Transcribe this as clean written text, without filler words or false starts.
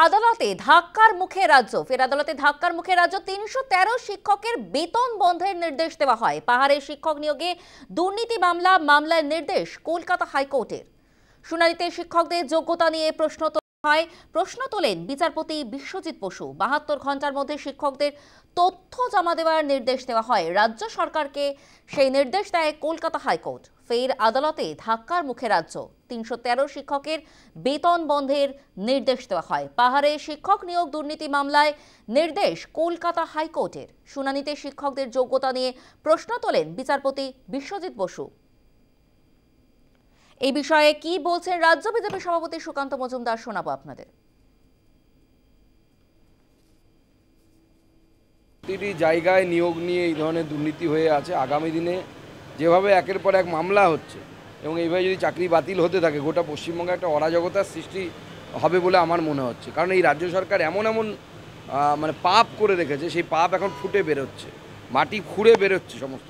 আদালতে ধাক্কার মুখে রাজ্য। ফের আদালতে ধাক্কার মুখে রাজ্য। ৩১৩ শিক্ষকের বেতন বন্ধের নির্দেশ দেওয়া হয়। পাহাড়ে শিক্ষক নিয়োগে দুর্নীতি মামলার নির্দেশ কলকাতা হাইকোর্টের। শুনানিতে শিক্ষকদের যোগ্যতা নিয়ে প্রশ্ন তোলেন বিচারপতি বিশ্বজিৎ বসু। ৭২ ঘন্টার মধ্যে শিক্ষকদের তথ্য জমা দেওয়ার নির্দেশ দেওয়া হয় রাজ্য সরকারকে। সেই নির্দেশ দেয় কলকাতা হাইকোর্ট। ফের আদালতে ধাক্কার মুখে রাজ্য। ৩১৩ শিক্ষকের বেতন বন্ধের নির্দেশ দেওয়া হয়। পাহাড়ে শিক্ষক নিয়োগ দুর্নীতি মামলায় নির্দেশ কলকাতা হাইকোর্টের। শুনানিতে শিক্ষকদের যোগ্যতা নিয়ে প্রশ্ন তোলেন বিচারপতি বিশ্বজিৎ বসু। এই বিষয়ে কি বলছেন রাজ্য বিজেপি সভাপতি সুকান্ত মজুমদার, শোনাবো আপনাদের। প্রতিটি জায়গায় নিয়োগ নিয়ে এই ধরনের দুর্নীতি হয়ে আছে। আগামী দিনে যেভাবে একের পর এক মামলা হচ্ছে এবং এইভাবে যদি চাকরি বাতিল হতে থাকে, গোটা পশ্চিমবঙ্গে একটা অরাজকতার সৃষ্টি হবে বলে আমার মনে হচ্ছে। কারণ এই রাজ্য সরকার এমন পাপ করে রেখেছে, সেই পাপ এখন ফুটে বেরোচ্ছে, মাটি খুঁড়ে বেরোচ্ছে সমস্ত।